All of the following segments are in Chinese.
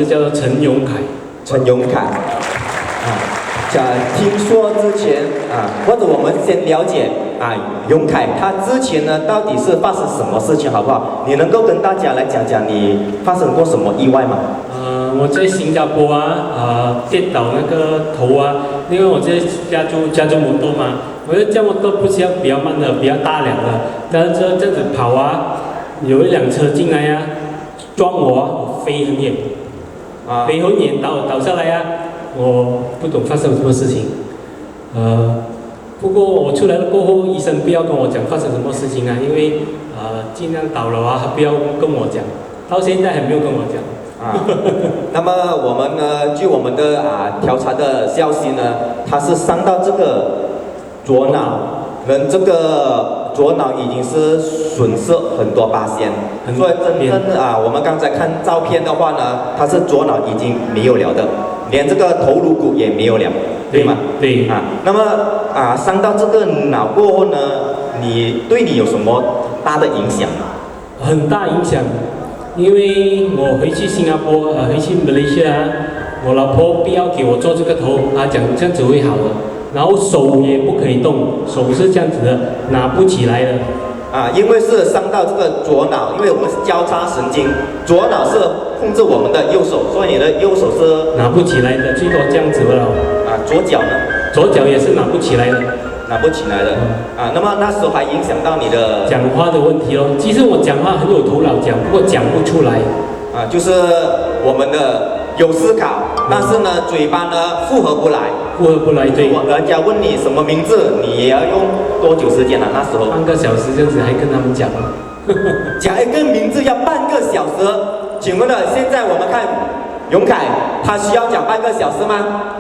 叫做陈永凯。陈永凯，听说之前或者我们先了解永凯他之前呢到底是发生什么事情好不好？你能够跟大家来讲讲你发生过什么意外吗？我在新加坡跌倒那个头因为我在加州摩托嘛，我的加摩托不是要比较慢的，比较大辆的，但是这样子跑有一辆车进来撞我飞很远，飞很远倒下来我不懂发生什么事情，不过我出来了过后，医生不要跟我讲发生什么事情因为尽量倒了他不要跟我讲，到现在还没有跟我讲。那么我们呢，据我们的调查的消息呢，他是伤到这个左脑，这个左脑已经是损失很多%，所以真正我们刚才看照片的话呢，他是左脑已经没有了的，连这个头颅骨也没有了，对吗？对。那么伤到这个脑过后呢，对你有什么大的影响吗？很大影响。因为我回去新加坡，回去马来西亚，我老婆不要给我做这个头，她讲这样子会好的，然后手也不可以动，手是这样子的，拿不起来的。因为是伤到这个左脑，因为我们是交叉神经，左脑是控制我们的右手，所以你的右手是拿不起来的，最多这样子了。左脚呢？左脚也是拿不起来的。拿不起来的，那么那时候还影响到你的讲话的问题咯。其实我讲话很有头脑讲，不过讲不出来。就是我们的有思考，但是呢，嘴巴呢复合不来。复合不来，对。人家问你什么名字，你也要用多久时间了？那时候半个小时这样子，还跟他们讲。讲一个名字要半个小时，请问了，现在我们看永凯，他需要讲半个小时吗？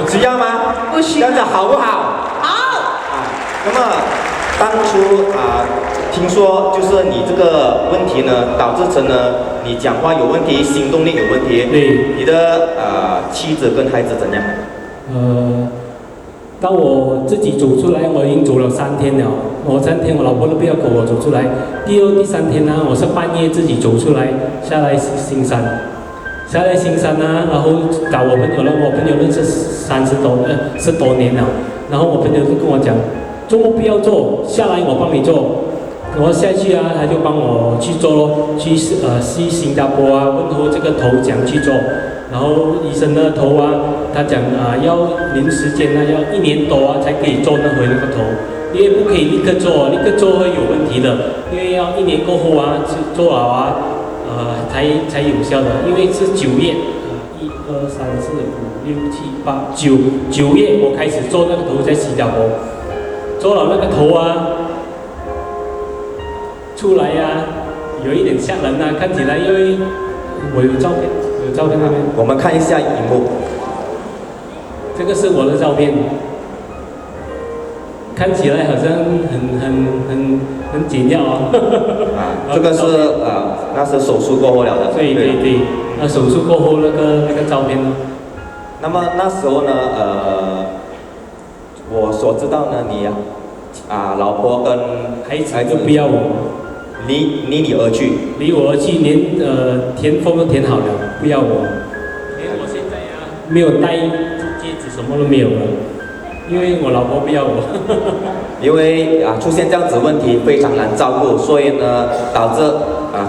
需要吗？不需要。这样子好不好？好。那么当初听说就是你这个问题呢，导致成了你讲话有问题，行动力有问题。对。你的妻子跟孩子怎样？当我自己走出来，我已经走了3天了。我3天，我老婆都不要跟我走出来。第2、第3天我是半夜自己走出来，下来新山。下来新山然后找我朋友了。我朋友认识10多年了。然后我朋友就跟我讲，周末不要做，下来我帮你做。我下去他就帮我去做咯，去新加坡问候这个头怎样去做。然后医生的头他讲要临时间要1年多才可以做回那个头，因为不可以立刻做，立刻做会有问题的，因为要1年过后做了才有效的，因为是9月，1、2、3、4、5、6、7、8、9月我开始做那个头，在新加坡做了那个头出来有一点吓人看起来，因为我有照片那边，我们看一下荧幕，这个是我的照片，看起来好像很简要这个是那是手术过后了的。对，那手术过后那个照片呢？那么那时候呢，我所知道呢，你老婆跟孩子就不要我，离你而去，离我而去，连填封都填好了，不要我，连我现在没有戴戒指，什么都没有了。因为我老婆不要我，因为出现这样子问题非常难照顾，所以呢导致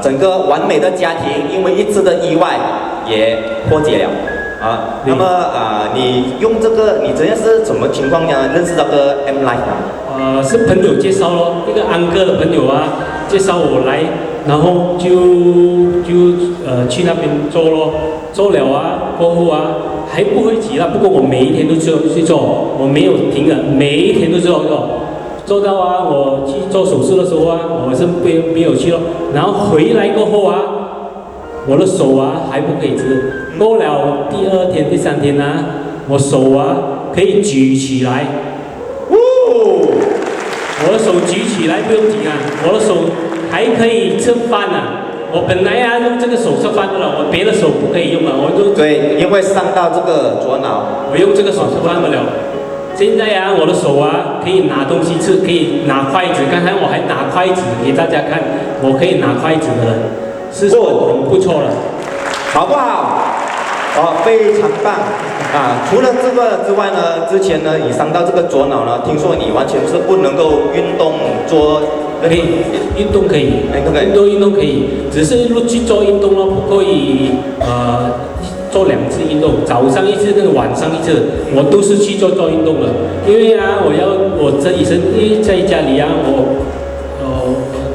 整个完美的家庭因为一次的意外也破解了那么你用这个你这样是什么情况呢？认识这个 M Life 是朋友介绍咯，一个安哥的朋友介绍我来，然后就去那边做咯，做了过后还不会急了，不过我每一天都去做，我没有停的，每一天都做到我去做手术的时候我是没有去咯，然后回来过后我的手还不可以直，过了第2天、第3天我手可以举起来，我的手举起来不用紧我的手还可以吃饭我本来用这个手吃饭的了，我别的手不可以用了，对，因为伤到这个左脑，我用这个手吃饭不了。现在我的手可以拿东西吃，可以拿筷子。刚才我还拿筷子给大家看，我可以拿筷子的人，是很不错了。好不好？哦，非常棒啊！除了这个之外呢，之前呢你伤到这个左脑呢，听说你完全是不能够运动做。可以，运动可以，运动可以，只是去做运动咯，不可以做2次运动，早上1次跟晚上1次，我都是去做运动的，因为啊，我自己因为在家里啊，我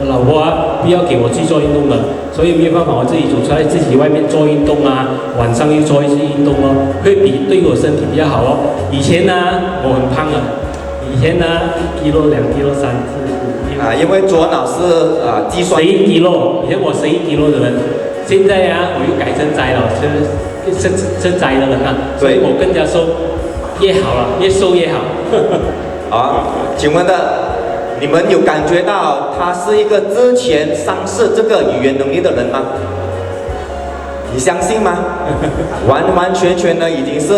老婆啊不要给我去做运动的，所以没有办法，我自己走出来，自己外面做运动啊，晚上又做一些运动哦，会对我身体比较好哦。以前呢，我很胖的，以前呢1 kg、2 kg、3 4。因为左脑是计算。11 kg，以前我11 kg的人，现在啊我又改成摘了，是摘的人啊，所以我更加瘦，越好了，越瘦越好。好，请问你们有感觉到他是一个之前丧失这个语言能力的人吗？你相信吗？完全呢已经是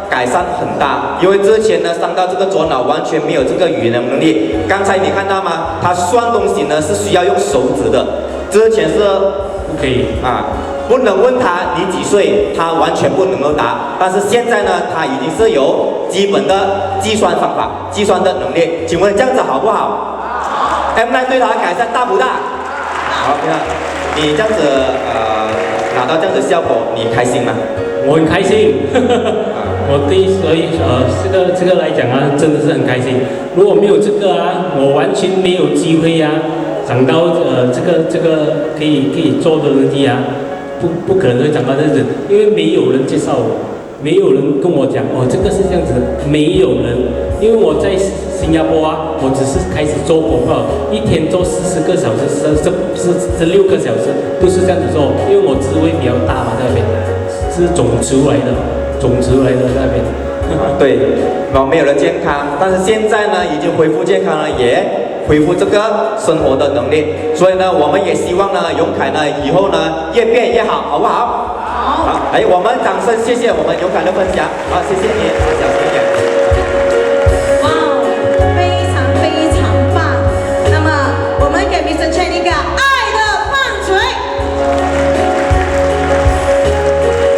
改善很大，因为之前呢伤到这个左脑完全没有这个语言能力。刚才你看到吗？他算东西呢是需要用手指的，之前是不可以啊，不能问他你几岁，他完全不能够答。但是现在呢，他已经是有基本的计算方法、计算的能力。请问这样子好不好？好。M9对他改善大不大？好，你这样子拿到这样的效果，你开心吗？我很开心，所以这个来讲啊，真的是很开心。如果没有这个啊，我完全没有机会啊，长到这个可以做的能力啊，不可能会长到这样子，因为没有人介绍我，没有人跟我讲哦，这个是这样子，没有人，因为我在新加坡啊，我只是开始做广告，一天做40个小时，16个小时，都是这样子做，因为我职位比较大嘛，在那边是总厨来的在那边。对，没有了健康，但是现在呢，已经恢复健康了，也恢复这个生活的能力，所以呢，我们也希望呢，永凯呢，以后呢，越变越好，好不好？好。好，我们掌声谢谢我们永凯的分享，好，谢谢你，好，小心。